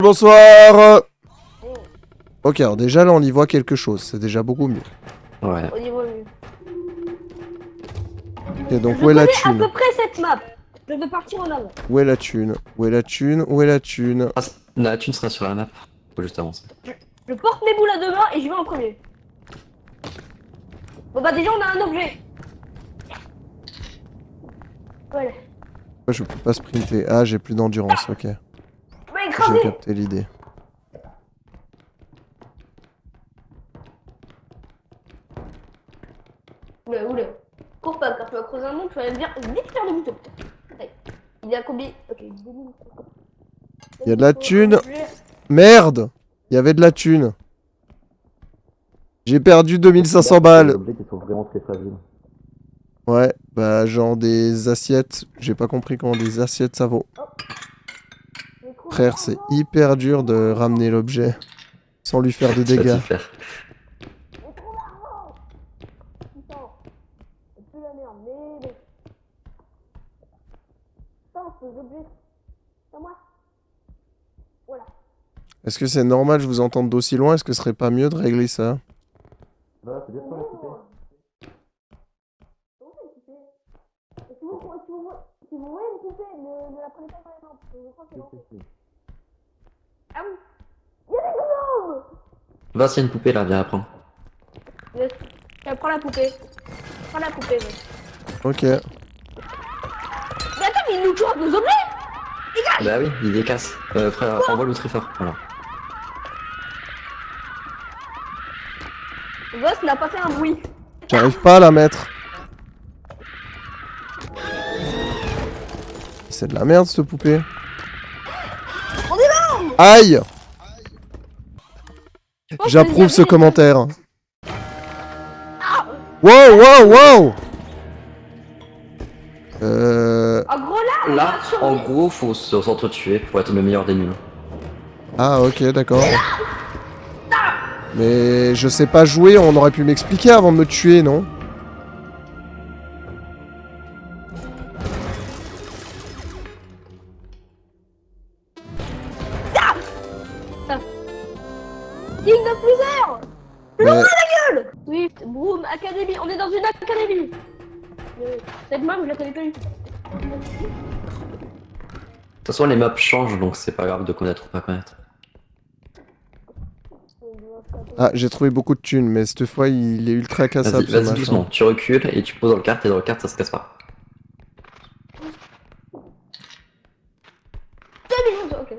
Bonsoir. Ok, alors déjà là on y voit quelque chose, c'est déjà beaucoup mieux. Ouais. On y voit mieux. Ok, donc Je où est la connais à thune? peu près cette map. Je vais partir en avant. Où est la thune? Où est la thune? Où est la thune? Ah, la thune sera sur la map. Faut juste avancer. Je porte mes boules à deux mains et je vais en premier. Bon bah déjà on a un objet. Voilà. Pourquoi je peux pas sprinter? Ah, j'ai plus d'endurance, ok. On va J'ai écraser. capté l'idée. Oula. Cours pas, car tu vas creuser un monde, tu vas vite faire le bouton. Allez. Il y a combien? Ok, 2000. Il y a de la thune. Merde! Il y avait de la thune. J'ai perdu 2500 balles. Les objets qui sont vraiment très fragiles. Ouais, bah genre des assiettes. J'ai pas compris comment des assiettes ça vaut. Frère, c'est hyper dur de ramener l'objet sans lui faire de Tu vas dégâts. t'y faire. Putain, c'est plus la merde, mais bon. Putain, ces objets. C'est à moi. Voilà. Est-ce que c'est normal, je vous entends d'aussi loin? Est-ce que ce serait pas mieux de régler ça? Voilà, c'est bien pour la couper. Si vous voulez une poupée, ne la prenez pas dans les mains, parce que je crois que c'est lancé. Ah oui. Il y a des gnomes. Va, s'il y a une poupée là, viens apprendre. Yes. Prends la poupée. Prends la poupée, ouais. Ok. Mais attends, mais il nous chope nos objets. Bah oui, il les casse. Frère, envoie-le très fort. Voilà. Le boss n'a pas fait un bruit. J'arrive pas à la mettre. C'est de la merde cette poupée. On est mort. Aïe! Je pense J'approuve que ce y avait- commentaire. Ah, Wow! en gros là, Là, on va en survivre. gros, faut s'entretuer pour être le meilleur des nuls. Ah ok, d'accord. Mais je sais pas jouer, on aurait pu m'expliquer avant de me tuer, non? King of Freezer. Mais... Swift, Broom, Academy. On est dans une académie. Cette map, je la connais pas du tout. De toute façon, les maps changent, donc c'est pas grave de connaître ou pas connaître. Ah, j'ai trouvé beaucoup de thunes, mais cette fois il est ultra cassable ce Vas-y machin. doucement, tu recules et tu poses dans le carte, et dans le carte, ça se casse pas. Ok.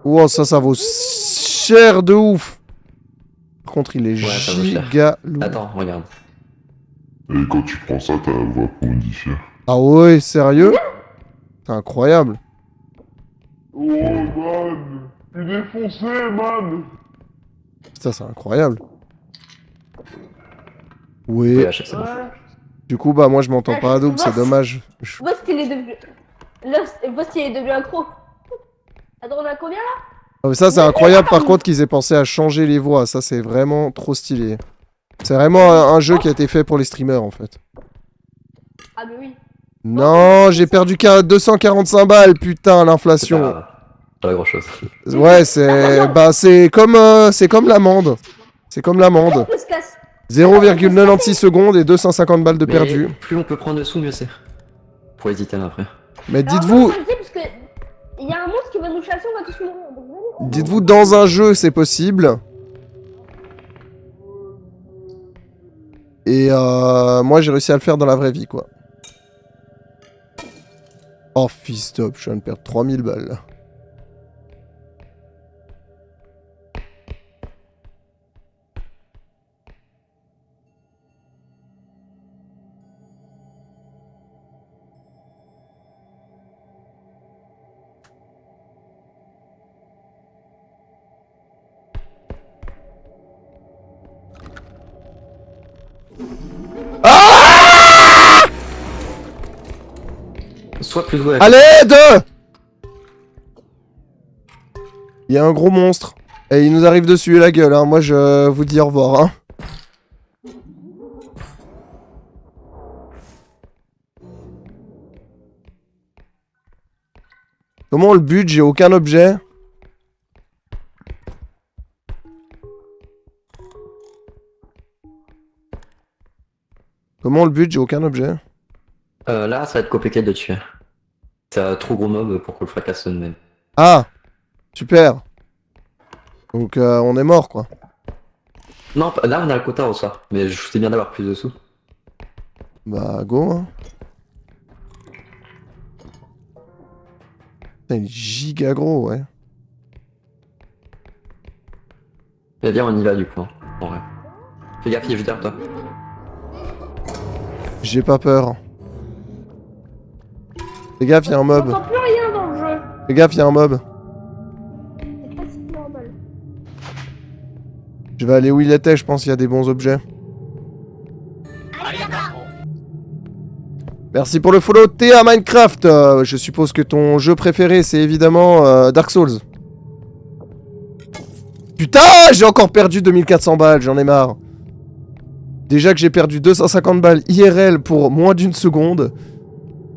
Wow, ça vaut cher de ouf. Par contre, il est Ouais, ça vaut cher. giga lourd. Attends, regarde. Et quand tu prends ça, t'as la voix modifiée. Ah ouais, sérieux? C'est incroyable. Oh man, il est foncé man. Putain, c'est incroyable. Oui. Oui, achète, c'est bon. Voilà. Du coup, bah moi je m'entends Ah, pas à double, je c'est vois. dommage. Boss, il est devenu. Là, Boss, il est devenu accro. Attends, on a combien là? Ah, mais ça c'est incroyable par contre qu'ils aient pensé à changer les voix, ça c'est vraiment trop stylé. C'est vraiment un jeu qui a été fait pour les streamers en fait. Ah, mais oui. Non, j'ai perdu 245 balles, putain, C'est l'inflation. pas grand chose. Ouais, c'est comme l'amende. C'est comme l'amende. On se casse. 0,96 secondes et 250 balles de Mais perdu. plus on peut prendre de sous, mieux c'est. Pour les items après. Mais Alors, dites-vous, moi, je sais, parce que il y a un monstre qui va nous chasser, on va tous mourir. Donc, venez. dites-vous dans un jeu c'est possible. Et moi j'ai réussi à le faire dans la vraie vie quoi. Oh fils top, je viens de perdre 3000 balles là. Soit plus joué. À l'aide! Il y a un gros monstre. Et il nous arrive dessus la gueule, hein. Moi je vous dis au revoir, hein. Comment on le bute? J'ai aucun objet. Comment on le bute? J'ai aucun objet. Là, ça va être compliqué de le tuer. C'est un trop gros mob pour qu'on le fracasse de même. Ah! Super. Donc on est mort quoi. Non, là on a le quota au soir, mais je sais bien d'avoir plus de sous. Bah go hein. Putain, il est giga gros ouais. Eh bien, on y va du coup. Hein, en vrai. Fais gaffe, il est juste derrière toi. J'ai pas peur. Fais gaffe, y'a un mob. J'entends plus rien dans le jeu. Fais gaffe, y'a un mob. C'est pas si normal. Je vais aller où il était, je pense qu'il y a des bons objets. Merci pour le follow Théa Minecraft. Je suppose que ton jeu préféré c'est évidemment Dark Souls. Putain, j'ai encore perdu 2400 balles, j'en ai marre. Déjà que j'ai perdu 250 balles IRL pour moins d'une seconde.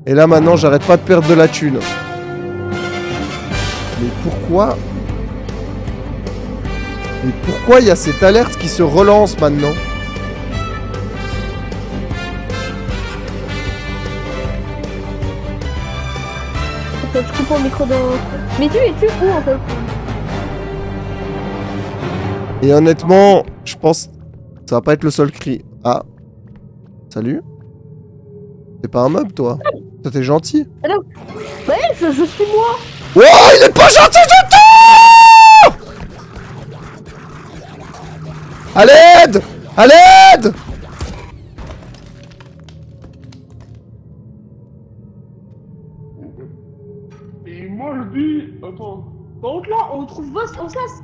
Et là maintenant j'arrête pas de perdre de la thune. Mais pourquoi? Mais pourquoi il y a cette alerte qui se relance maintenant? Attends, je coupe mon micro dans... Mais tu es-tu où en fait? Et honnêtement, je pense... Ça va pas être le seul cri. Ah. Salut. T'es pas un mob toi? Toi t'es gentil. Ouais, je suis moi. Oh, il est pas gentil du tout! À l'aide! À l'aide! Et moi je dis, attends, Par contre là, on trouve boss en face.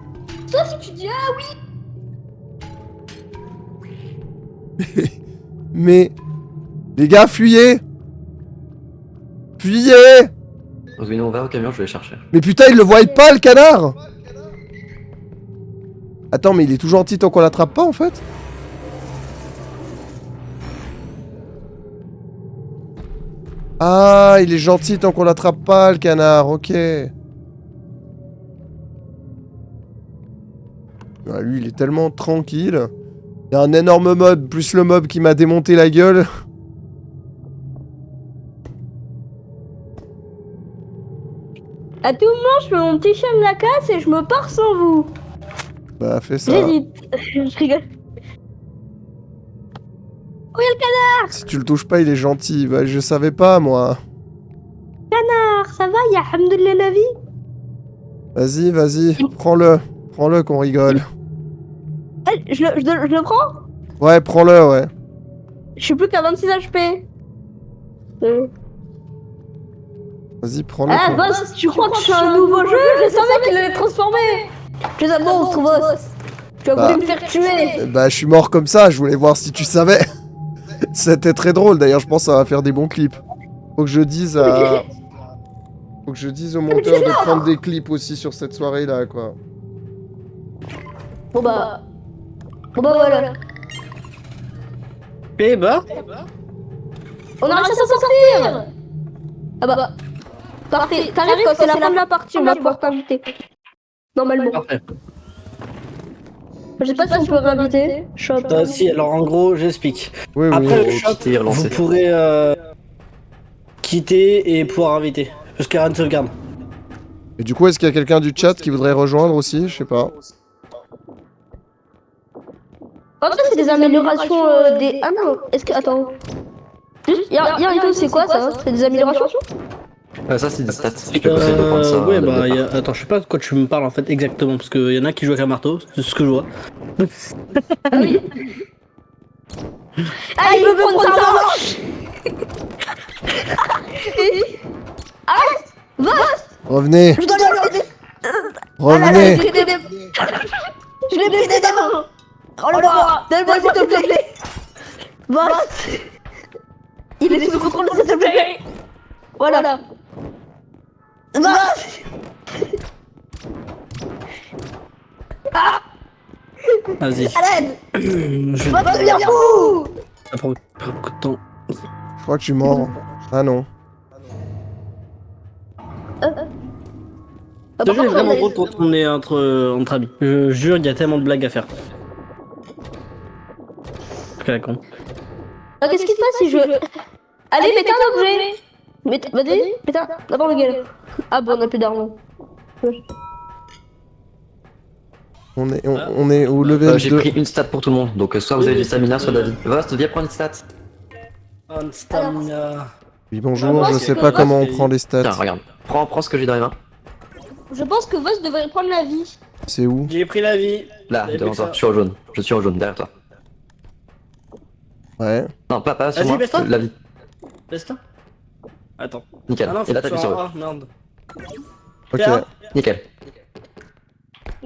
Sauf si tu dis ah oui. Mais... Les gars, fuyez! Fuyez! On va au camion, je vais les chercher. Mais putain, il le voit pas le canard! Attends, mais il est tout gentil tant qu'on l'attrape pas en fait? Ah, il est gentil tant qu'on l'attrape pas le canard, ok. Ah, lui, il est tellement tranquille. Il y a un énorme mob, plus le mob qui m'a démonté la gueule. À tout moment, je fais mon petit chien de la casse et je me pars sans vous. Bah, fais ça. J'hésite. Je rigole. Où est le canard? Si tu le touches pas, il est gentil. Bah, je savais pas, moi. Ça va, y'a Hamdoulilah la vie? Vas-y, vas-y, prends-le. Prends-le qu'on rigole. Je le prends? Ouais, prends-le, ouais. Je suis plus qu'à 26 HP. Vas-y, prends-le. Ah, qu'on- boss, tu crois que je suis un nouveau jeu? Je savais qu'il allait transformer. Je les ai monstres, boss. Tu as Bah. voulu me faire tuer. Bah, je suis mort comme ça, je voulais voir si tu savais. C'était très drôle, d'ailleurs, je pense que ça va faire des bons clips. Faut que je dise à... Faut que je dise au monteur de prendre des clips aussi sur cette soirée-là, quoi. Bon bah voilà. eh bah, On a réussi à s'en sortir. Ah bah. Parfait. T'arrives quand c'est la fin de la partie, on va pouvoir t'inviter. Normalement. parfait. Je sais pas si on peut réinviter. Shop. Si, alors en gros, j'explique. Oui, oui. Après le oui. shop, Quitter, relancer. vous pourrez quitter et pouvoir inviter. Parce qu'il y a rien de sauvegarde. Et du coup, est-ce qu'il y a quelqu'un du chat qui voudrait rejoindre aussi? Je sais pas. En fait, c'est des améliorations des. Ah non, est-ce que. Attends. Juste, y'a un item, c'est quoi ça? C'est des améliorations? Ça, c'est des stats. Je te conseille de prendre ça. Ouais, dès le bah, départ. attends, je sais pas de quoi tu me parles en fait exactement. Parce qu'il y en a qui jouent avec un marteau, c'est ce que je vois. Ah oui. Ah, il veut prendre sa manche. Revenez, Je dois le. revenez. Je l'ai pris des mains. Rends-le-moi. Donne-moi s'il te plaît. Boss. Il est sous le contrôle de cette plaît. Voilà. Boss. Vas-y. À l'aide. Je Va devenir fou. ça prend beaucoup de temps. Je crois que je suis mort. Ah non. Je te jure, vraiment drôle quand on est entre amis. Je jure, il y a tellement de blagues à faire. Quel con. Qu'est-ce qui se passe si je... Allez, mettez un objet. Vas-y, mettez un... D'abord, gueule. Ah bon, on a plus d'argent. On est au level J'ai 2. pris une stat pour tout le monde, donc soit vous avez du stamina, soit David. Vost, viens prendre une stat. Un stamina. Oui, bonjour, Moi, je je sais peux pas pas, comment on c'est- prend les Tiens, stats. regarde. Prends ce que j'ai dans les mains. Je pense que Voss devrait prendre la vie. C'est où? J'ai pris la vie. Là, J'avais devant pris toi. ça. Je suis au jaune. Je suis au jaune, derrière toi. Ouais. Non, pas sur Vas-y, moi. baisse-toi. La vie. Laisse-toi. Attends. Nickel. Ah non, Et faut là, que tu t'appuies sois sur en eux. A, merde. Ok. Fais A. Nickel.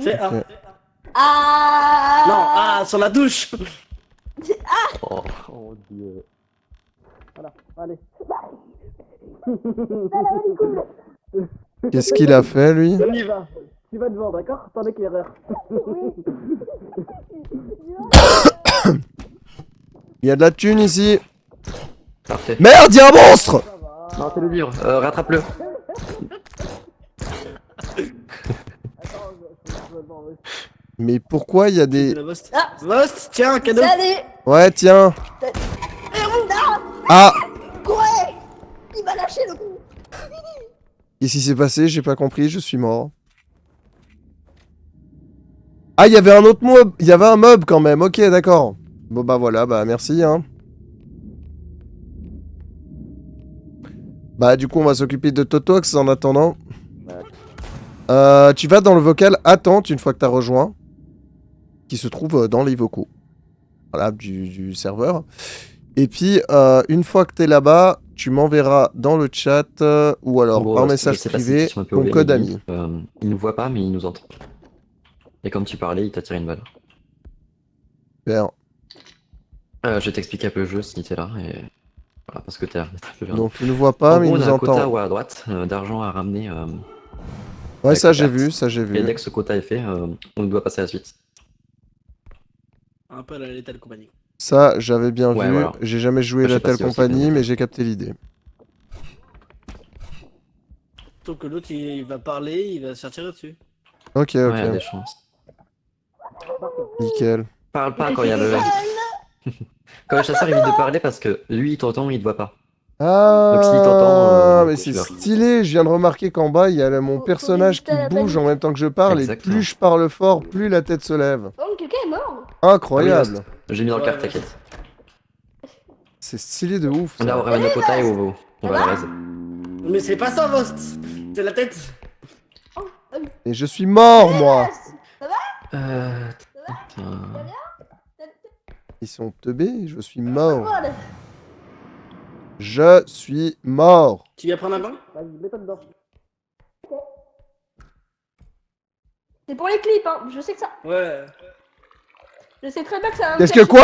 Fais A. Ok. Ah. Non, A sur la touche. Oh, oh dieu. Voilà, allez. Qu'est-ce qu'il a fait, lui? On y va. Tu vas devant, d'accord? T'en éclaireur. Il y a de la thune ici. Parfait. Merde, il y a un monstre! Non, c'est le livre. Rattrape-le. Mais pourquoi il y a des... Vost. Ah. Vost, tiens, un cadeau. Allez. Ouais, tiens. Non. Ah! Courez. Il m'a lâché le coup. Qu'est-ce qui s'est passé? J'ai pas compris, je suis mort. Ah, il y avait un autre mob. Il y avait un mob quand même. Ok, d'accord. Bon, bah voilà, bah merci, hein. Bah, du coup, on va s'occuper de Totox en attendant. Tu vas dans le vocal attente une fois que t'as rejoint. Qui se trouve dans les vocaux. Voilà, du serveur. Et puis, une fois que t'es là-bas, tu m'enverras dans le chat ou alors Bon, par je message sais pas si privé tu es un peu ton OV, code mais ami. il nous voit pas, mais il nous entend. Et comme tu parlais, il t'a tiré une balle. Super. Je vais t'expliquer un peu le jeu si t'es là. Et... Voilà, parce que t'es un peu loin. Donc, il nous voit pas, En mais gros, il on nous a un quota entend. ou à droite d'argent à ramener. Ouais, avec ça le j'ai chat. vu, ça j'ai Et vu. dès que ce quota est fait, on doit passer à la suite. Un peu à la Lethal Company. Ça, j'avais bien Ouais, vu. voilà. J'ai jamais joué Je sais la pas telle si aussi compagnie, bien. mais j'ai capté l'idée. Sauf que l'autre il va parler, il va se faire tirer dessus. Ok, Ouais, il y a ok. des chances. Nickel. Parle pas quand il y a le. Quand le chasseur évite de parler parce que lui il t'entend, il te voit pas. Donc, s'il t'entend, mais tu c'est vas. stylé. Je viens de remarquer qu'en bas, il y a mon Faut personnage éviter qui la bouge panique. en même temps que je parle. Et Exactement. plus je parle fort, plus la tête se lève. Oh, quelqu'un est mort. Incroyable. Ah oui, j'ai mis dans le Ouais, carte, ouais. t'inquiète. C'est stylé de ouf. Là, on Ça. ramène le quota et on va la raise. Mais c'est pas ça, Vost. C'est la tête. Et je suis mort, moi. Putain. Ils sont teubés. Je suis mort. Voilà. Je suis mort. Tu viens prendre un bain? Vas-y, mets-toi dedans. C'est pour les clips, hein. Je sais que ça. Ouais. Je sais très bien que ça va me Qu'est-ce faire que quoi?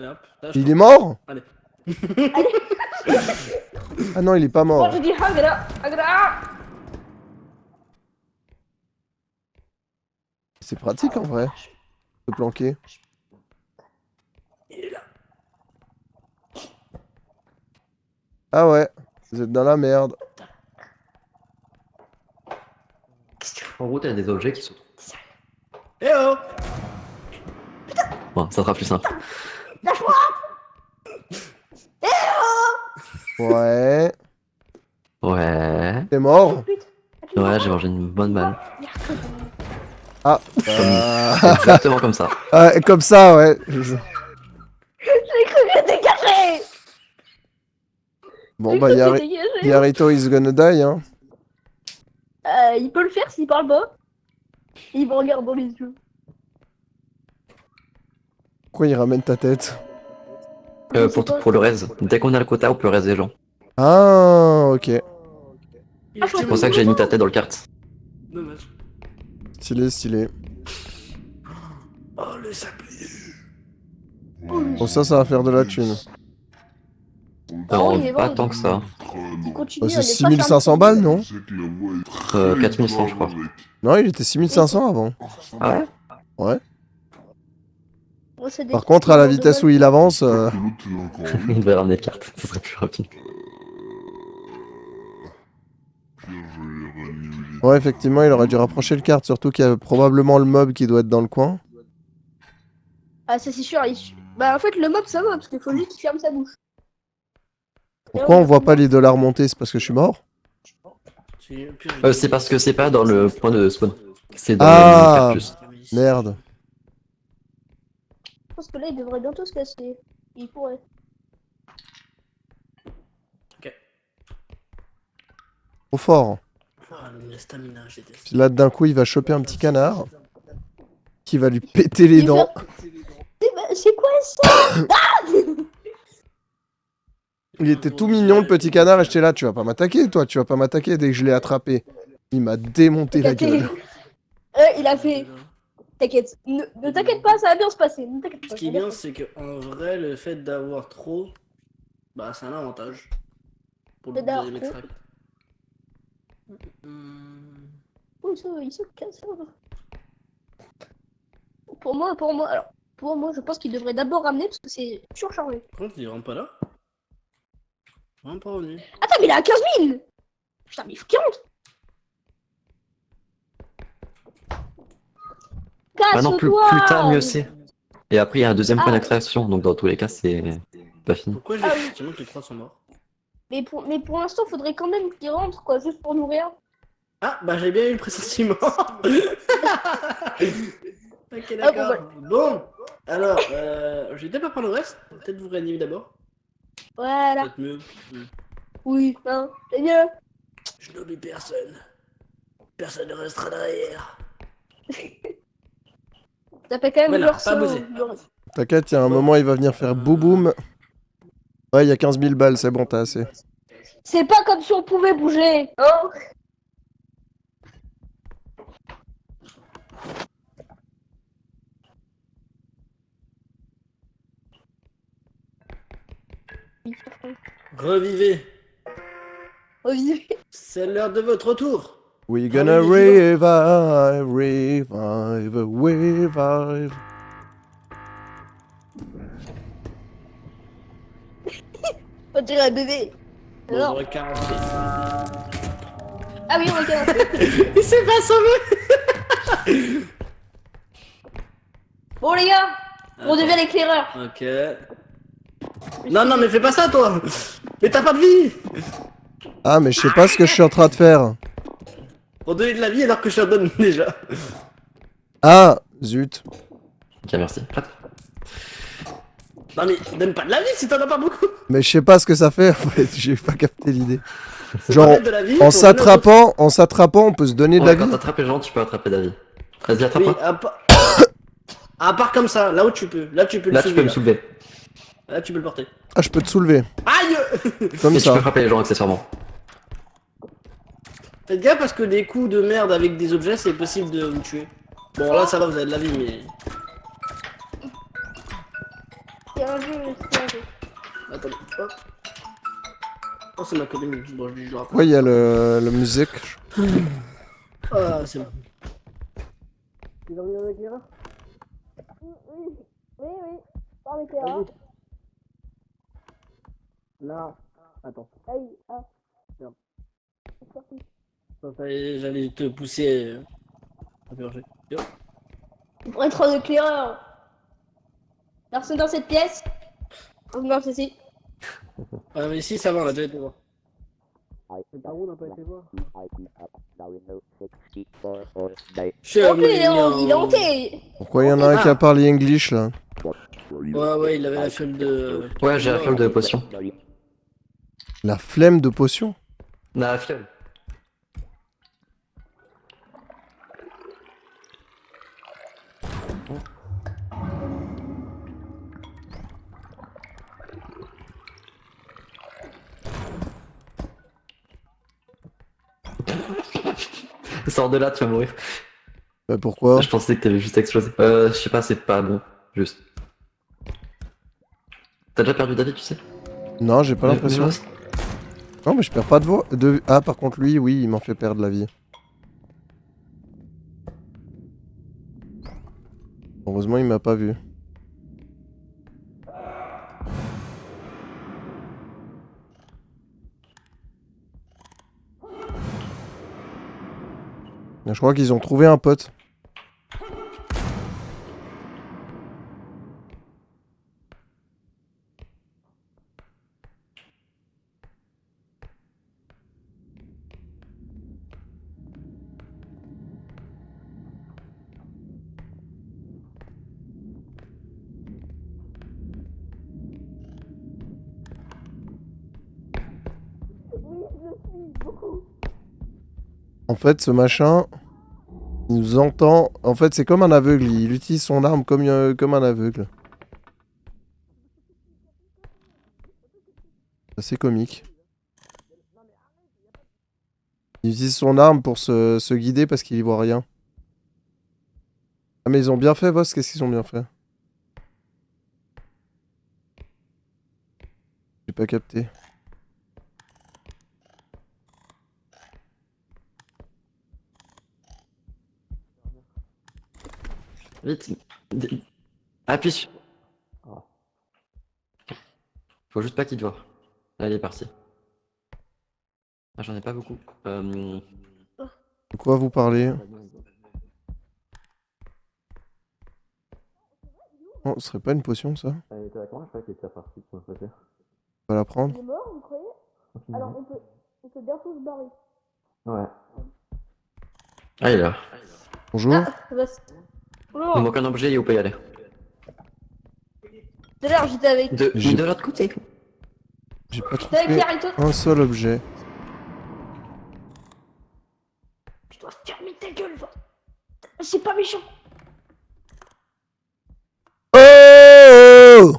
Et hop, là, je Il est mort? Allez. Ah non, il est pas chier. mort. Oh, j'ai dit Hagra. Hagra. C'est pratique en vrai. De planquer. Il est là. Ah ouais. Vous êtes dans la merde. En gros, t'as des objets qui sont. Eh oh! Bon, ça sera plus simple. Ouais. Ouais. T'es mort? Ouais, j'ai mangé une bonne balle. Ah. Exactement comme ça. Comme ça, ouais. J'ai cru que j'étais caché. Bon bah, Yarito is gonna die, hein. Il peut le faire s'il parle pas. Il me regarde dans les yeux. Pourquoi il ramène ta tête? Pour le raise. Dès qu'on a le quota, on peut raise les gens. Ah, ok. C'est pour ça que j'ai mis ta tête dans le kart. Dommage. Stylé, stylé. Oh, le sablier. Bon, ça va faire de la thune. Oh, il est Pas bon. tant que ça. Il continue. Oh, c'est on est 6500 balles, non? 4100, je crois. Non, il était 6500 avant. Ah ouais? Ouais. Oh, c'est des Par contre, à la petits vitesse où balles. il avance, Il devait ramener le kart, ce serait plus rapide. Bien joué, Ouais, effectivement, il aurait dû rapprocher le carte, surtout qu'il y a probablement le mob qui doit être dans le coin. Ah, ça c'est sûr. Bah, en fait, le mob ça va parce qu'il faut juste qu'il ferme sa bouche. Pourquoi on voit pas les dollars monter? C'est parce que je suis mort? C'est parce que c'est pas dans le point de spawn. C'est dans Ah, le carte plus. merde. Je pense que là, il devrait bientôt se casser. Il pourrait. Trop fort. Ah, la stamina, je déteste. Puis là, d'un coup, il va choper un petit canard qui va lui péter les dents. C'est quoi ça? Il était tout mignon, le petit canard, et j'étais là, tu vas pas m'attaquer, toi, tu vas pas m'attaquer dès que je l'ai attrapé. Il m'a démonté la gueule. Il a fait. T'inquiète. Ne t'inquiète pas, ça va bien se passer. Ne t'inquiète pas. Ce qui est bien, c'est qu'en vrai, le fait d'avoir trop, bah, c'est un avantage. Pour le D'avoir deuxième trop. extract. Oh, il se casse. Pour moi, je pense qu'il devrait d'abord ramener parce que c'est surchargé. Par contre, il rentre pas là. Vraiment pas revenu. Attends, mais il est à 15 000! Putain, mais il faut qu'il rentre! Maintenant, plus tard, mieux c'est. Et après, il y a un deuxième point Ah. d'extraction, donc dans tous les cas, c'est pas fini. Pourquoi j'ai Ah oui. effectivement que les 3 sont morts? Mais pour l'instant, faudrait quand même qu'il rentre, quoi, juste pour nourrir. Ah, bah j'ai bien eu le pressentiment. Ok, d'accord. Bon, alors, je vais peut-être pas prendre le reste. Peut-être vous réanimer d'abord. Voilà. Peut-être mieux. Oui, hein, c'est mieux. Je n'oublie personne. Personne ne restera derrière. Ça fait quand même Voilà, leur pas sang. bouger. T'inquiète, il y a un moment, il va venir faire boum. Ouais, il y a 15 000 balles, c'est bon, t'as assez. C'est pas comme si on pouvait bouger, hein. Revivez. Revivez. C'est l'heure de votre retour. We gonna revive, revive. On dirait un bébé. Bon, Alors. j'aurais 40. Ah oui, on va commencer. Il s'est pas sauvé. Bon, les gars, on devient l'éclaireur. Ok. Non, non, mais fais pas ça, toi. Mais t'as pas de vie. Ah, mais je sais pas ce que je suis en train de faire. Pour donner de la vie alors que je t'en donne déjà. Ah, zut. Ok, merci. Non, mais donne pas de la vie si t'en as pas beaucoup. Mais je sais pas ce que ça fait, en fait, j'ai pas capté l'idée. C'est Genre, pas mettre de la vie en pour s'attrapant, on peut se donner de la Quand vie. t'attrapes les gens, tu peux attraper la vie. Vas-y, donner attrape-moi. autre- Oui, à part comme ça, là où tu peux. Là, tu peux le Là, tu soulever. peux me soulever. Là, tu peux le porter. Ah, je peux te soulever. Aïe. Comme Et tu peux ça. frapper les gens accessoirement. Faites gaffe parce que des coups de merde avec des objets, c'est possible de vous tuer. Bon, là, ça va, vous avez de la vie, mais. C'est un jeu, c'est un jeu. Attendez, hop. Oh, c'est ma copine. Bon, je le rappelle. Ouais, il y a le musique. Ah, c'est bon. Tu vas venir avec Léra? Oui. Par l'éclaireur. Là. Attends. Aïe, ah. J'allais te pousser à purger. Yo. Pour être un éclaireur. Personne dans cette pièce. Non, ceci. Ah, mais si, ça va, on a déjà été voir. C'est par où on n'a pas été voir? Je suis En plus, il est hanté. Pourquoi il y en a un qui a parlé English là? Ouais, il avait la fiole de. Ouais, j'ai la fiole de potion. La flemme de potion? La fiole. Sors de là, tu vas mourir. Bah pourquoi? Je pensais que t'avais juste explosé. Je sais pas, c'est pas bon. Juste. T'as déjà perdu David, tu sais? Non, j'ai pas l'impression. Non, mais je perds pas de voix. Ah, par contre, lui, oui, il m'en fait perdre la vie. Heureusement, il m'a pas vu. Je crois qu'ils ont trouvé un pote. En fait, ce machin, il nous entend. En fait, c'est comme un aveugle. Il utilise son arme comme un aveugle. C'est assez comique. Il utilise son arme pour se guider parce qu'il y voit rien. Ah, mais ils ont bien fait, Voss. Qu'est-ce qu'ils ont bien fait? J'ai pas capté. Vite. Appuie sur... Faut juste pas qu'il te voie. Là, il est parti. Ah, j'en ai pas beaucoup. De quoi vous parlez? Oh, ce serait pas une potion, ça? Il était à combien, je crois qu'il était parti de son côté. On va la prendre. Il est mort, vous croyez? Alors on peut bientôt se barrer. Ouais. Ah, il est là. Bonjour. Ah, Voss. Il Bonjour. manque un objet et on peut y aller. Tout à l'heure j'étais avec... J'ai- De l'autre côté. J'ai pas J'étais avec trouvé Pierre et toi. un seul objet. Tu dois fermer ta gueule, Voss. C'est pas méchant. Oh!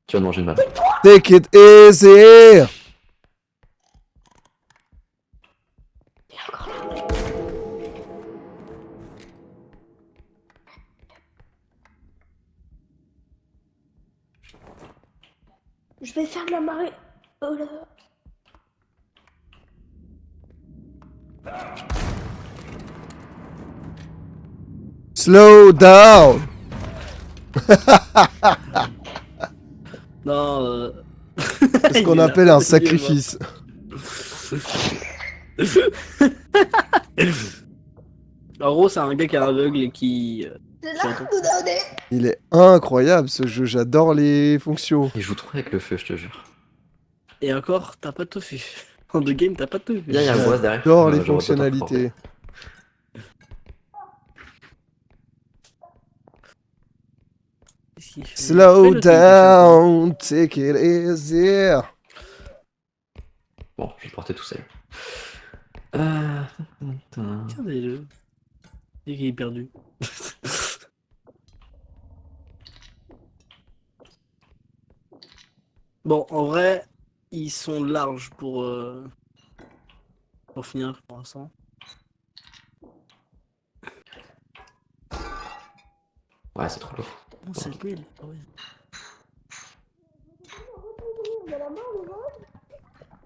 Tu vas te manger une balle. Take it easy! Je vais faire de la marée. Oh là. Slow down! Non, C'est ce qu'on appelle un sacrifice. En gros, c'est un gars qui est aveugle et qui... C'est là que nous donner. Il est incroyable ce jeu, j'adore les fonctions. Il joue trop avec le feu, je te jure. Et encore, t'as pas tout fait. En deux games, t'as pas tout fait. Viens, il y a un boss derrière. J'adore les J'aurais pas fonctionnalités. Qu'est-ce qu'il fait? Slow Fais le truc, down, take it easy. Bon, je vais porter tout seul. Regardez-le. Il est perdu. Bon, en vrai, ils sont larges pour finir pour l'instant. Ouais, c'est trop lourd. Oh, 7000. Ah ouais.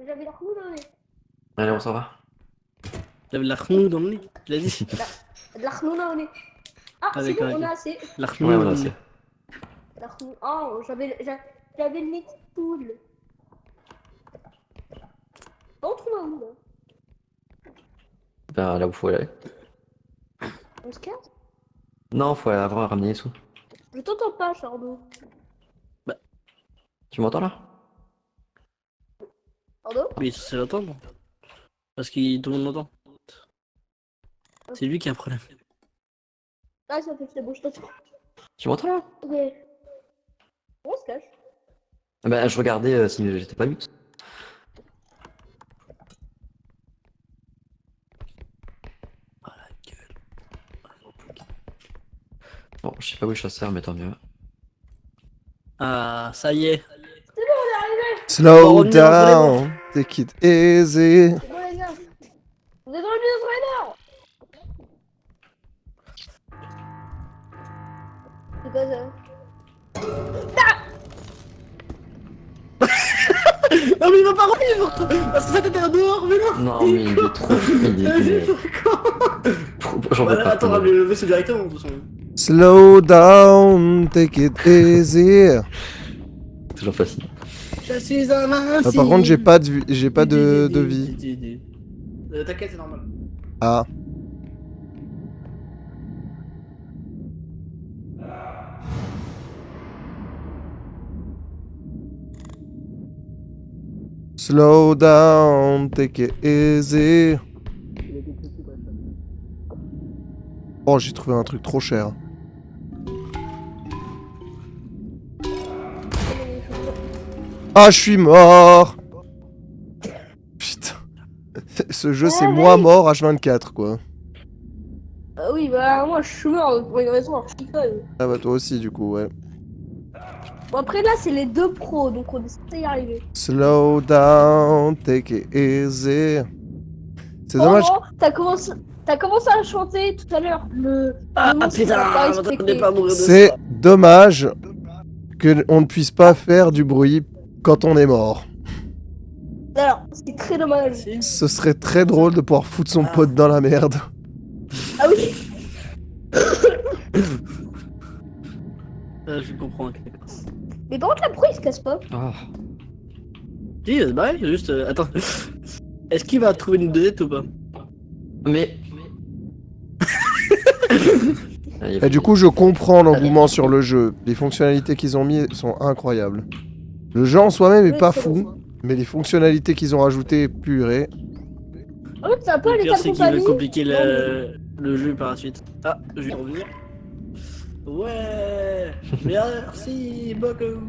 J'avais la roue dans le nez. Allez, on s'en va. J'avais de la chnou dans le nez, je l'ai dit. De la roue dans le nez. Ah, c'est Avec bon, un- on a assez. La chnou Ouais, dans on a le nez. assez. La roue. Oh, j'avais le nez qui poule. On trouve où là? Ben, là où faut aller. On se casse? Non, faut avoir ramené les sous. Je t'entends pas, Chardot. Tu m'entends là? Chardot? Mais c'est l'entendre. Parce qu'il tout le monde l'entend. C'est lui qui a un problème. Ah, ça fait que c'est bon, je t'entends. Tu m'entends là? Ok. On se cache. Ah ben, je regardais si j'étais pas mute. Oh la gueule. Bon, je sais pas où est le chasseur, mais tant mieux. Ah, ça y est. Slow On y va, down, take it easy. C'est bon, les gars. Vous êtes dans le Business Rider. C'est quoi ça? Non mais il va pas revenir parce que ça t'était dehors, mais non. Non, mais il est trop Vas-y, trop... J'en veux Bah, pas. attends, trop. mais le vaisseau directement de toute façon. Slow down, take it easy. Toujours facile. Je suis un invincible. Ah, par contre, j'ai pas de vie. T'inquiète, c'est normal. Ah, Slow down, take it easy. Oh, j'ai trouvé un truc trop cher. Ah, je suis mort. Putain. Ce jeu, c'est moi mort H24, quoi. Oui, bah moi je suis mort pour une raison artificielle. Ah bah toi aussi, du coup, ouais. Bon, après là, c'est les deux pros, donc on essaie d'y arriver. Slow down, take it easy. C'est dommage. Oh, t'as commencé à chanter tout à l'heure. Ah le monstre putain, n'a pas m'attendais respecté. pas à mourir de C'est ça. dommage qu'on ne puisse pas faire du bruit quand on est mort. Alors, c'est très dommage. Si. Ce serait très drôle de pouvoir foutre son pote dans la merde. Ah oui. Je comprends. Ok, d'accord. Mais par contre, la pro il se casse pas. Ah. Si, c'est pareil, juste. Attends. Est-ce qu'il va trouver une dette ou pas? Mais. Et du coup, je comprends l'engouement sur le jeu. Les fonctionnalités qu'ils ont mis sont incroyables. Le jeu en soi-même est Oui, pas c'est fou, bon. mais les fonctionnalités qu'ils ont rajoutées, purée. En fait, c'est un peu Le les pire, quatre c'est qu'il veut compagnies. compliquer le jeu par la suite. Ah, je vais revenir. Ouais. Merci beaucoup.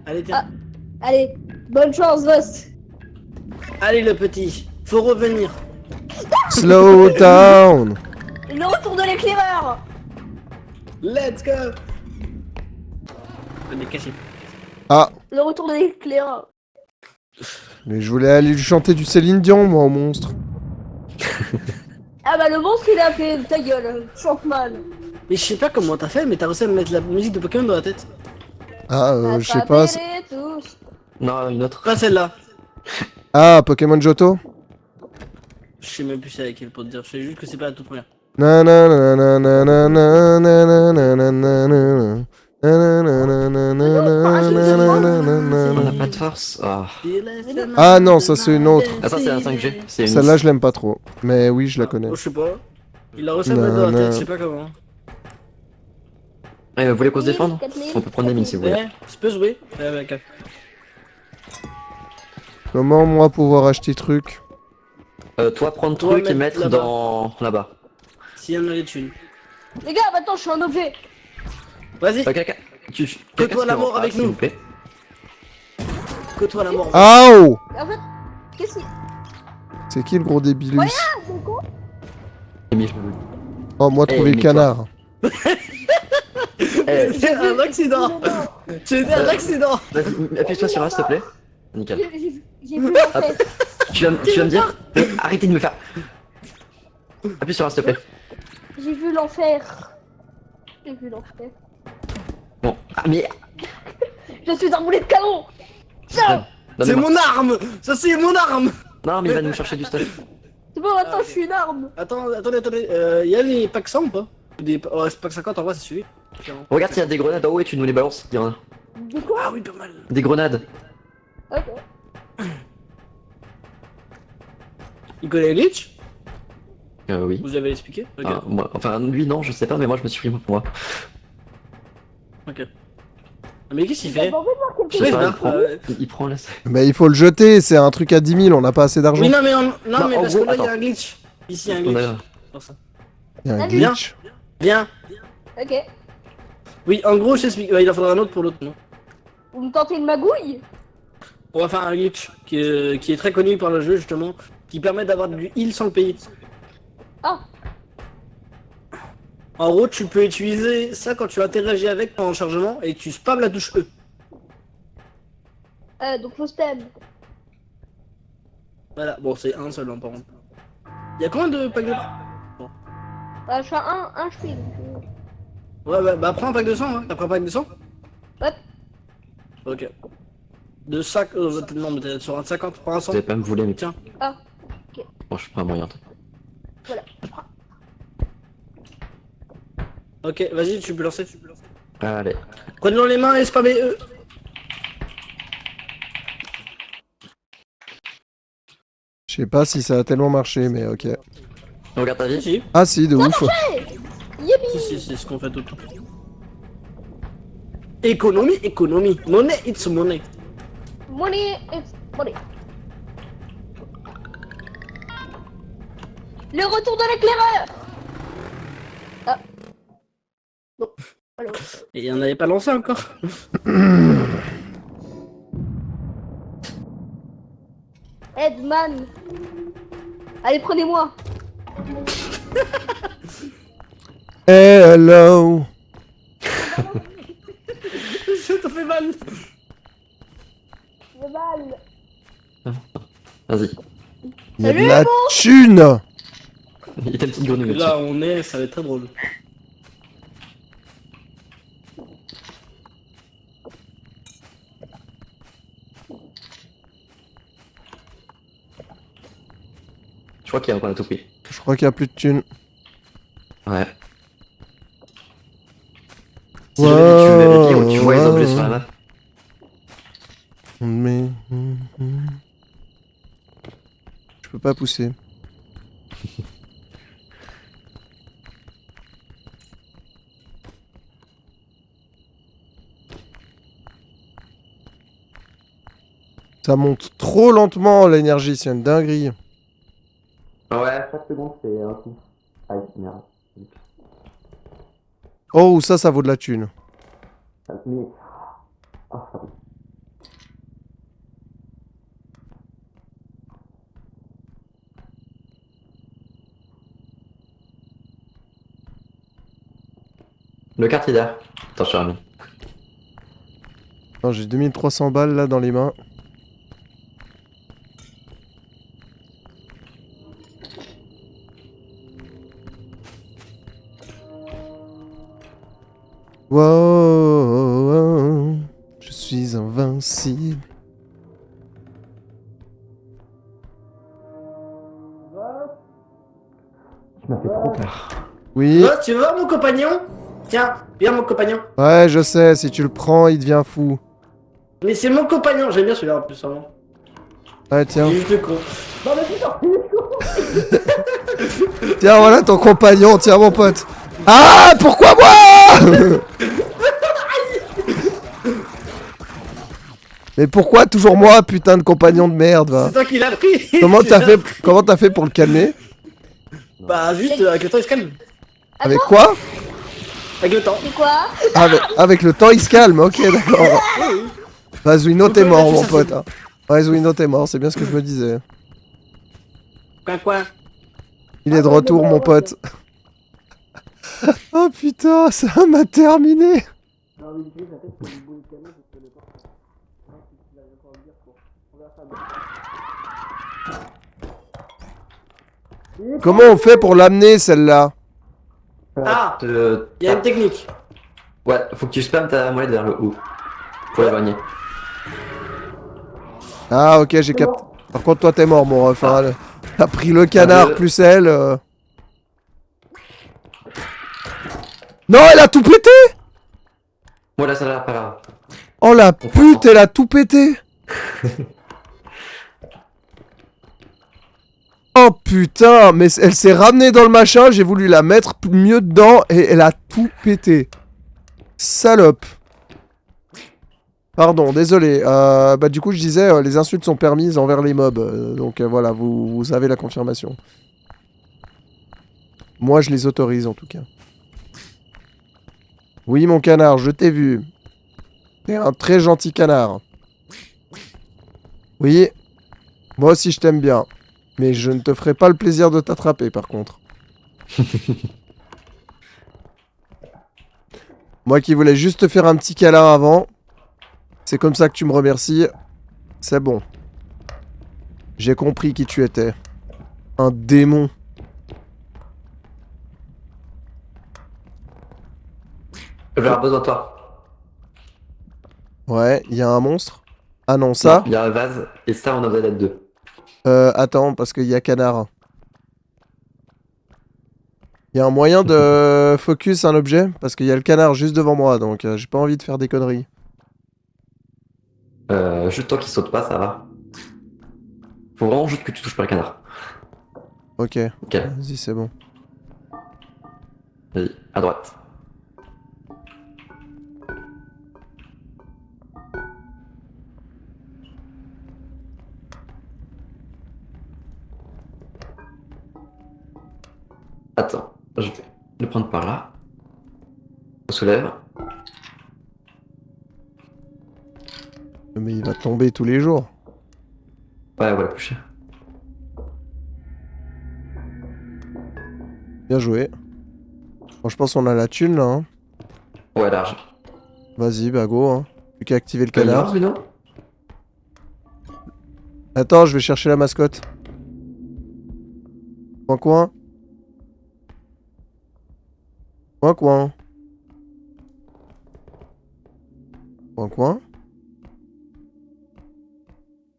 Allez, tiens. Allez, bonne chance, Rust. Allez, le petit. Faut revenir. Slow down. Le retour de l'éclaireur. Let's go. On est caché. Ah, Le retour de l'éclaireur. mais je voulais aller lui chanter du Céline Dion, moi, au monstre. Ah bah le monstre il a fait ta gueule, chante mal. Mais je sais pas comment t'as fait, mais t'as réussi à me mettre la musique de Pokémon dans la tête. Ah, je sais pas. Attrapez-les tous. Non, une autre. Pas celle-là. Ah, Pokémon Johto. Je sais même plus c'est laquelle pour te dire. Je sais juste que c'est pas la toute première. On n'a pas de force. Ah. Ah non, ça c'est une autre. Ah, ça, c'est la 5G. C'est une. Celle-là, je l'aime pas trop. Mais oui, je la connais. Oh, je sais pas. Il a réussi à me mettre dans la Non, tête, non. je sais pas comment. Vous voulez qu'on se défende? On peut prendre des mines si vous voulez. Ouais, ça peut jouer. Ouais, ok. Comment, moi, pouvoir acheter truc? Toi, prendre Toi, truc et mettre mettre là-bas. dans. Là-bas. S'il y en a les thunes. Les gars, maintenant je suis un objet. Vas-y, Quelqu'un. Que-toi la mort avec s'il nous. vous plaît. que-toi la mort. Aouh! En fait, qu'est-ce qu'il C'est qui le gros débilus? c'est con? Amy, je me le Oh, moi, trouver mais toi. canard. Eh, C'est un accident. J'ai un accident. vas-y, appuie-toi sur A, s'il te plaît. Nickel. J'ai vu en fait. Tu vas me dire. Mais arrêtez de me faire. Appuie sur A, s'il te plaît. J'ai vu l'enfer. J'ai vu l'enfer. Bon. Ah, mais. Je suis un boulet de canon. Tiens. C'est Donnez-moi. mon arme. Ça c'est mon arme. Non, mais il va nous chercher du stuff. C'est bon, maintenant je suis une arme. Attendez. Y'a les packs 100 ou pas? Ouais, c'est pack 50 en vrai, c'est suivi. Regarde s'il y a des grenades en haut et tu nous les balances. Il y en a. De quoi? Ah oui, pas mal. Des grenades. Ok. Il connaît Glitch? Oui. Vous avez expliqué? Ok. Ah, moi, enfin, lui, non, je sais pas, mais moi, je me suis pris pour moi. Ok. Mais qu'est-ce qu'il fait? Je sais Ouais, pas, bah, il prend. Il prend la. Mais il faut le jeter, c'est un truc à 10 000, on n'a pas assez d'argent. Oui, non, mais, non, Non, mais en parce gros, que là, il y a attends. un glitch. Ici, il y a un On glitch. a- C'est pour ça. Il y a un Viens. glitch. Viens. Ok. Oui, en gros, je t'explique. Ouais, il en faudra un autre pour l'autre, non? Vous me tentez une magouille? On va faire un glitch qui est très connu par le jeu, justement, qui permet d'avoir du heal sans le payer. Ah. En gros, tu peux utiliser ça quand tu interagis avec pendant le chargement et tu spams la touche E. Donc faut spam. Voilà, bon, c'est un seul, hein, par contre. Il y a combien de packs de... Je fais un je fais. Ouais, bah prends un pack de 100, hein. T'as pris un pack de 100? Ouais. Ok. De 5... non, mais t'es sur un 50, prends un 100. Vous allez pas me voler, mais. Tiens. Ah. Bon, je prends un moyen. Voilà. Je prends. Ok, vas-y, tu peux lancer. Allez. Prenez dans les mains et spammez E. Je sais pas si ça a tellement marché, mais ok. Regarde ta vie. Si, Ah si, de ouf. Yippee. si, c'est ce qu'on fait tout le temps. Économie. Money, it's money. Money, it's Bon, allez. Le retour de l'éclaireur. Ah. Bon, alors. Et il en avait pas lancé encore. Edman. Allez, prenez-moi. Hello. Ça te fait mal. J'ai mal. Vas-y. Il y a de Salut, la bon. thune. Il y a une petite grenouille au-dessus. Là, on est, ça va être très drôle. Je crois qu'on a tout pris. Je crois qu'il y a plus de thunes. Ouais. Si jamais tu vérifies où tu vois les objets sur la map. Mais... Je peux pas pousser. Ça monte trop lentement l'énergie, c'est une dinguerie. Ouais, 4 secondes c'est un coup. Aïe, merde. Oh, ça vaut de la thune. Mais... Oh, ça va. Le quartier d'air. Attends, je suis remis. Non, j'ai 2300 balles là dans les mains. Wow, je suis invincible. Tu m'as fait trop peur. Oui, Tu veux voir mon compagnon? Tiens, viens mon compagnon. ouais, je sais, si tu le prends, il devient fou. Mais c'est mon compagnon, j'aime bien celui-là en plus. Hein. Ouais, tiens. Il est juste le con. Non mais putain, il est con. Tiens, voilà ton compagnon, tiens mon pote. Ah, pourquoi moi? Mais pourquoi toujours moi, putain de compagnon de merde, va? C'est toi qui l'as pris. Comment t'as fait pour le calmer? Bah juste avec le temps il se calme. Avec quoi? Avec le temps. C'est quoi? Avec le temps, il se calme, ok, d'accord. Bah, Zouino, t'es mort, mon Ça, pote. c'est- Hein. Ouais, Zouino, t'es mort, c'est bien ce que je me disais. Quoi? Il est de retour, mon pote. Oh putain, ça m'a terminé. Comment on fait pour l'amener, celle-là? Ah, il y a une technique. Ouais, faut que tu spammes ta molette vers le haut. Pour l'éloigner. Ah, ok, j'ai capté. Par contre, toi, t'es mort, mon ref. Hein. T'as pris le canard plus elle. Non, elle a tout pété! Moi là, ça a l'air pas grave. Oh la pute, elle a tout pété! Oh putain, mais elle s'est ramenée dans le machin, j'ai voulu la mettre mieux dedans et elle a tout pété. Salope. Pardon, désolé. Bah du coup je disais, les insultes sont permises envers les mobs. Donc voilà, vous avez la confirmation. Moi je les autorise en tout cas. Oui mon canard, je t'ai vu. T'es un très gentil canard. Oui. Moi aussi je t'aime bien. Mais je ne te ferai pas le plaisir de t'attraper, par contre. Moi qui voulais juste te faire un petit câlin avant. C'est comme ça que tu me remercies. C'est bon. J'ai compris qui tu étais. Un démon. Je vais avoir besoin de toi. Ouais, il y a un monstre. Ah non, ça. Il y a un vase, et ça, on a besoin d'être deux. Attends, parce qu'il y a canard. Il y a un moyen de focus un objet? Parce qu'il y a le canard juste devant moi, donc j'ai pas envie de faire des conneries. Juste toi qui saute pas, ça va. Faut vraiment juste que tu touches pas le canard. Ok, Ok, vas-y, c'est bon. vas-y, à droite. Attends, je vais le prendre par là. On soulève. Mais il va tomber tous les jours. Ouais, voilà, plus cher. Bien joué. Bon, je pense qu'on a la thune là. Hein. Ouais, large. Vas-y, bah go. Hein. Plus qu'à activer le Il est mort, cadavre. Bruno? Attends, je vais chercher la mascotte. Coin coin. Coin coin. Coin coin.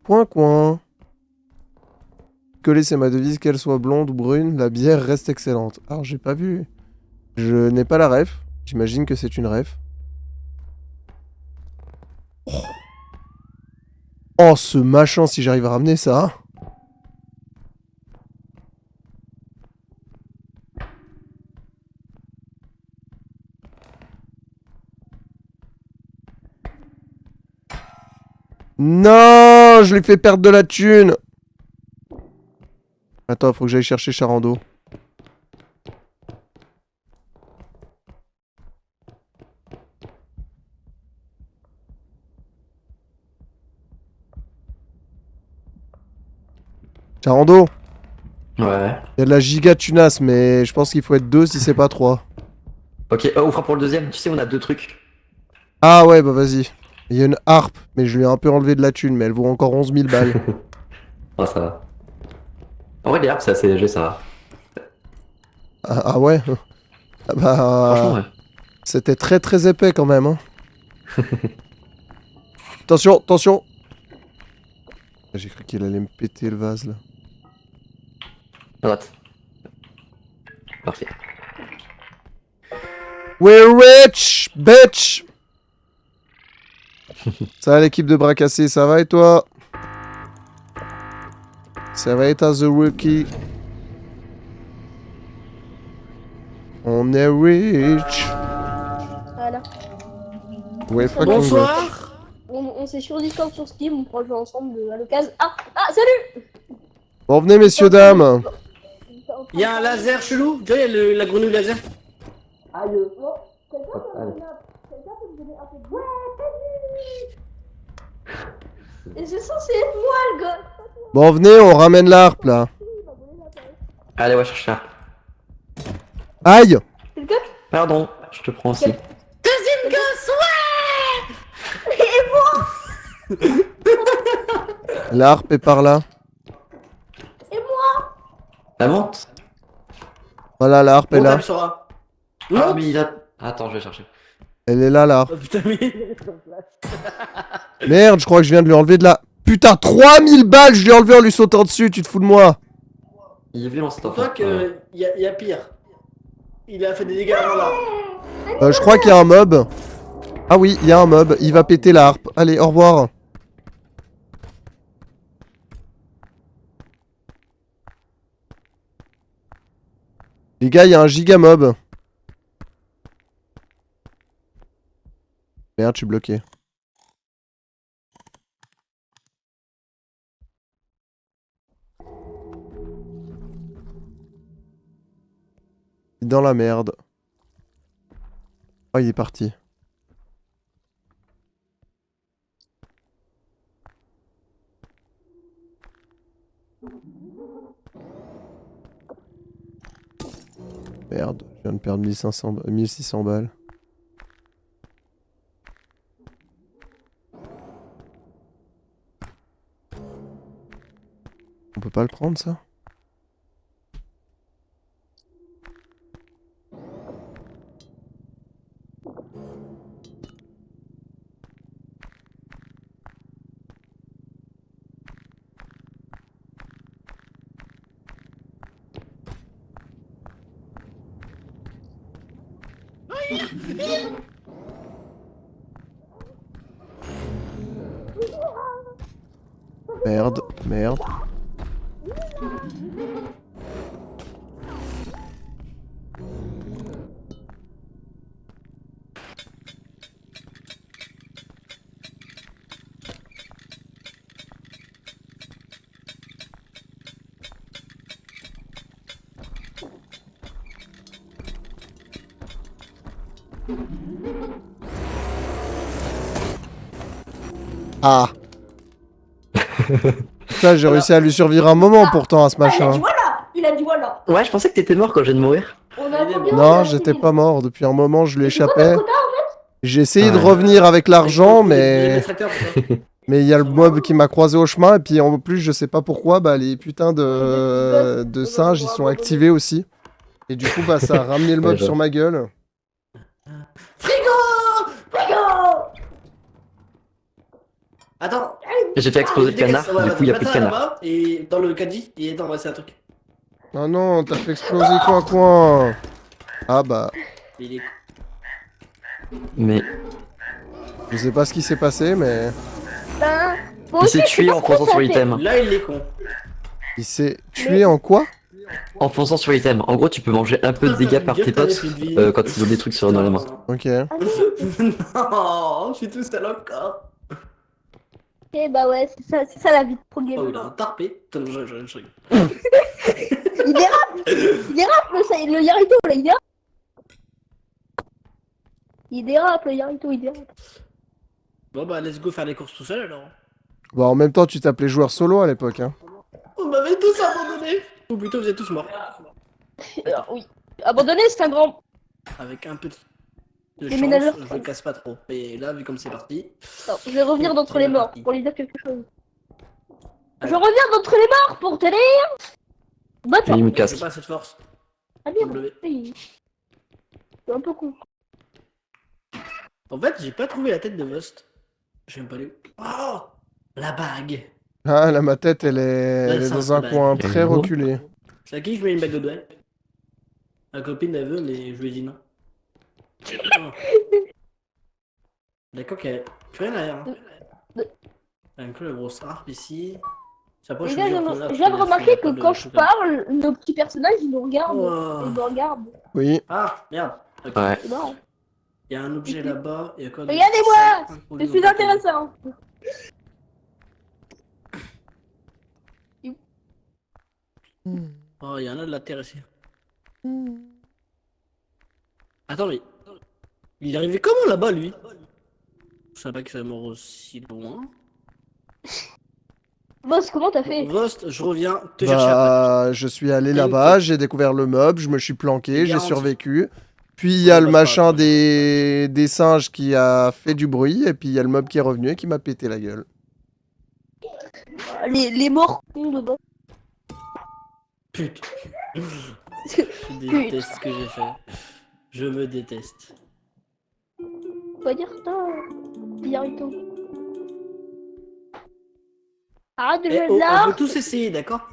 Coin coin. Coller, c'est ma devise, qu'elle soit blonde ou brune, la bière reste excellente. Alors, j'ai pas vu. Je n'ai pas la ref. J'imagine que c'est une ref. Oh, ce machin, si j'arrive à ramener ça. Non, je lui fais perdre de la thune. Attends, faut que j'aille chercher Charando. Charando, Ouais. il y a de la giga tunasse, mais je pense qu'il faut être 2 si c'est pas 3. Ok, on fera pour le deuxième. Tu sais, on a 2 trucs. Ah ouais, bah vas-y. Il y a une harpe, mais je lui ai un peu enlevé de la thune, mais elle vaut encore 11 000 balles. Ah, ça va. En vrai, les harpes, c'est assez léger, ça va. Ah ouais. Ah bah, Franchement, ouais. c'était très très épais quand même. Hein. Attention, attention. J'ai cru qu'il allait me péter le vase là. À droite. Parfait. We're rich, bitch. Ça va l'équipe de bras cassés, ça va et toi? Ça va et toi The Rookie? On est rich. Voilà. Ouais, fucking rich. Bonsoir. On s'est sur Discord, sur Steam, on prend le jeu ensemble à l'occasion. Ah, salut. Bon, venez messieurs, dames. Il y a un laser chelou. Tu vois, il y a la grenouille laser. Aïe. Oh, quelqu'un peut me Allez. donner un peu de... Ouais, salut. Et c'est censé être moi, le gars. Bon, venez, on ramène l'harpe là. Allez, on va chercher ça. Aïe. C'est le gars. Pardon, je te prends aussi. Deuxième gosse, ouais. L'harpe est par là. Et moi. La monte? Voilà, la harpe est Bon, là. tape sur A. Ah, Non. mais il a. Attends, je vais chercher. Elle est là, la harpe. Oh putain, mais... Merde, je crois que je viens de lui enlever de la... Putain, 3000 balles, je lui ai enlevé en lui sautant dessus, tu te fous de moi. Il est violent cet enfant. Dis-toi qu'il y a pire. Il a fait des dégâts avant là. Je crois qu'il y a un mob. Ah oui, il y a un mob, il va péter la harpe. Allez, au revoir. Les gars, il y a un giga mob. Merde, je suis bloqué. Dans la merde. Oh, il est parti. Merde, je viens de perdre 1600 balles. On peut pas le prendre ça? Merde, merde. Ah. Putain, j'ai réussi à lui survivre un moment pourtant à ce Il a machin. dit voilà. Il a dit voilà. Ouais, je pensais que t'étais mort quand je viens de mourir. On a entendu Non, un j'étais civil. pas mort. Depuis un moment, je lui Et c'est quoi échappais. ta quota? J'ai essayé de Ouais. revenir avec l'argent, Il y a mais... des tracteurs pour ça. Mais il y a le mob qui m'a croisé au chemin, et puis en plus, je sais pas pourquoi, bah les putains de singes, ils sont activés aussi. Et du coup, bah ça a ramené le mob Ouais, sur ma gueule. Frigo! Frigo. Attends. J'ai fait exploser le canard, Ouais, du coup il y a vas-y, plus de mets ça canard. là-bas, et dans le caddie, et attends, ouais, c'est un truc. Ah non, t'as fait exploser coin. Ah bah, Il est... Mais je sais pas ce qui s'est passé, mais... Ben, moi il aussi, s'est je sais tué pas en ce que fonçant ça sur fait. l'item. Là, il est con. Il s'est tué en quoi? Oh, En fonçant sur l'item. En gros, tu peux manger un peu de dégâts par tes potes quand ils ont des trucs sur dans les mains. Ok. Non, je suis tout seul encore. Ok, bah ouais, c'est ça la vie de pro Oh, il a un gamer. tarpé. Attends, je rigole. Il dérape le Yarito là, il dérape. Il dérape le Yarito, il dérape. Bon, bah, let's go faire les courses tout seul alors. Bah en même temps, tu t'appelais joueur solo à l'époque, hein. On m'avait tous abandonné. Ou plutôt, vous êtes tous morts. Oui. Abandonné, c'est un grand. Avec un petit de Les chance, ménageurs. je le casse pas trop. Mais là, vu comme c'est parti. Non, je vais revenir d'entre C'est les la morts partie. pour lui dire quelque chose. Je Alors. reviens d'entre les morts pour te dire. Bonne Et il chance. me J'ai casse. pas cette force. Ah bien. W. Oui. C'est un peu con. En fait, j'ai pas trouvé la tête de Vost. Je sais pas aller où. Oh, la bague. Ah là, ma tête, elle est ça, dans un bah, coin elle très est où reculé. C'est à qui je mets une bague de doigt? Ma copine elle veut, mais je lui ai dit non. Oh. D'accord, qu'il y a plus rien derrière. Hein. Un peu la grosse harpe ici. Ça Les gars, je viens de remarquer que quand je parle, nos petits personnages ils nous regardent. Ils nous regardent. Oui. Ah, merde. Ok. Ouais. C'est marrant. Il y a un objet là-bas. Il y a quoi Regardez-moi, je suis intéressant. Oh, il y en a de la terre ici. Attends, mais. Il est arrivé comment là-bas, lui? Je savais pas qu'il soit mort aussi loin. Boss, comment t'as fait? Vost, je reviens te chercher après. Bah, je suis allé là-bas, j'ai découvert le mob, je me suis planqué, j'ai Garanti. survécu. Puis il y a Ouais, le bah, machin c'est pas grave. des singes qui a fait du bruit, et puis il y a le mob qui est revenu et qui m'a pété la gueule. Les morts cons de boss. Putain. Je déteste ce que j'ai fait. Je me déteste. On va dire ça, Yarito. Arrête de Eh, jouer oh, de on là. peut tous essayer, d'accord?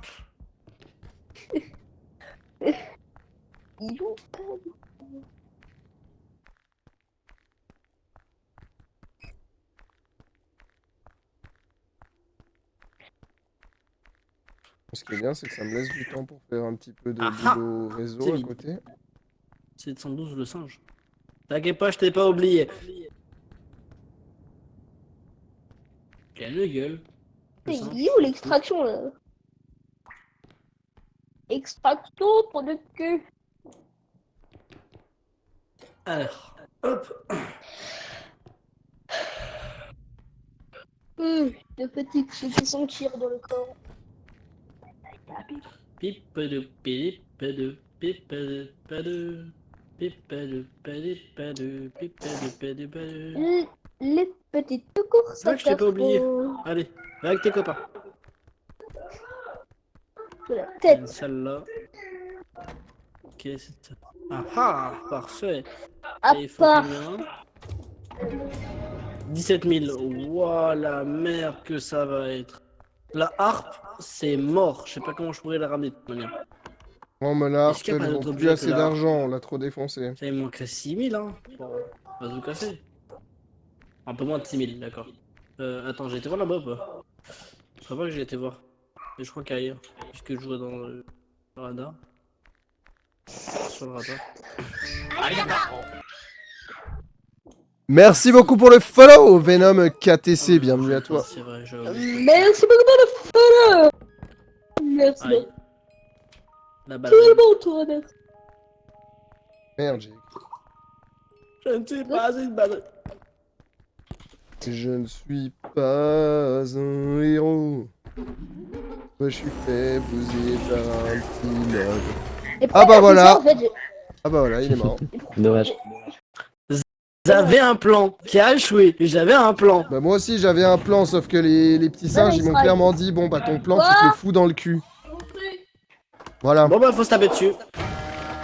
Ils jouent. Ce qui est bien, c'est que ça me laisse du temps pour faire un petit peu de Ah ah. boulot réseau C'est à vide. côté. C'est 112 le singe. T'inquiète pas, je t'ai pas oublié. Quelle gueule. Le Il singe. est où l'extraction là? Extraction pour le cul. Alors, hop. Le petit qui fait son tir dans le corps. Pipe de pipe de pipe de pas de pipe de pas de pas de pipe de pas de pas de. Les petites courses C'est vrai que je t'ai pas oublié. carrefour. Allez, va avec tes copains. De la Une tête. salle là. Ok, c'est ça. Ah ah, parfait. À Et il faut part. combien 17 000. Ouah, la merde que ça va être. La harpe, c'est mort. Je sais pas comment je pourrais la ramener de toute manière. Oh, mais là, Est-ce qu'il y a pas elle vaut d'autre plus objet assez que là d'argent, on l'a trop défoncé. Ça, il manquerait 6 000, hein. Bon, pas tout casser. Un peu moins de 6 000, d'accord. Attends, j'ai été voir là-bas ou pas? Je crois pas que j'ai été voir. Mais je crois qu'ailleurs. Puisque je jouais dans le radar. Sur le radar. Merci beaucoup pour le follow, Venom KTC, bienvenue à toi. C'est vrai, j'avais oublié. Merci beaucoup de le follow. Merci. Aïe. La balle. Tout le monde, toi, merci. Merde, j'ai... Je ne suis pas une balle. Je ne suis pas un héros. Moi, je suis fait bousiller par un petit mode. Et Ah bah pourquoi voilà. ça, en fait, Ah bah voilà, il est mort. Dommage. J'avais un plan qui a échoué. J'avais un plan. Bah moi aussi j'avais un plan, sauf que les petits singes, ils m'ont clairement dit, bon bah ton plan, tu te le fous dans le cul. Voilà. Bon bah faut se taper dessus.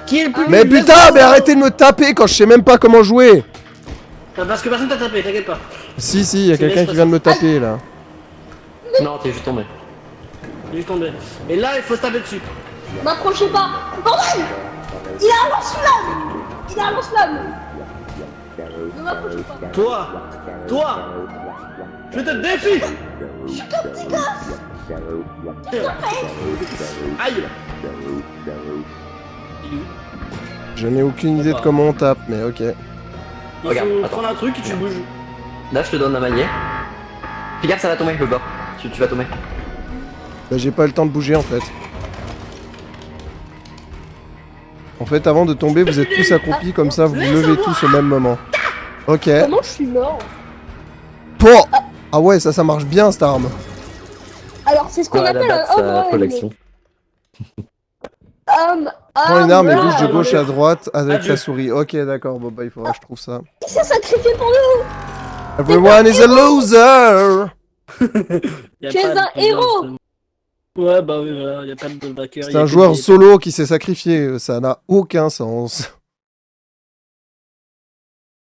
Qui est le plus Mais nul? putain, mais arrêtez de me taper quand je sais même pas comment jouer. Parce que personne t'a tapé, t'inquiète pas. Si, si, il y a C'est quelqu'un qui vient de me taper là. Non, t'es juste tombé. Il est juste tombé. Et là il faut se taper dessus. m'approchez pas. Bordel. Il a un lance-flamme. Il a un lance-flamme. Ne m'approchez pas. Toi, je te défie. Je suis comme des gosses. Aïe. Je n'ai aucune idée de comment on tape, mais ok. Il Regarde, faut attends. prendre un truc et tu bouges. Là, je te donne la manière. Fais gaffe, ça va tomber, le bord. Tu vas tomber. Bah j'ai pas eu le temps de bouger en fait. En fait, avant de tomber, vous êtes tous accroupis comme ça, vous vous levez tous au même moment. Ok. Comment je suis mort? Pouah. Ah ouais, ça marche bien cette arme. Alors, c'est ce qu'on Voilà, appelle un sa home collection. Prends une arme et bouge de run. gauche à droite avec Adieu. ta souris. Ok, d'accord, bon bah il faudra que je trouve ça. Qui s'est sacrifié pour nous? Everyone is a loser! Y a Tu es pas de un plaisir, héros. justement. Ouais bah oui voilà, y a pas de vainqueur. C'est un joueur solo qui s'est sacrifié, ça n'a aucun sens.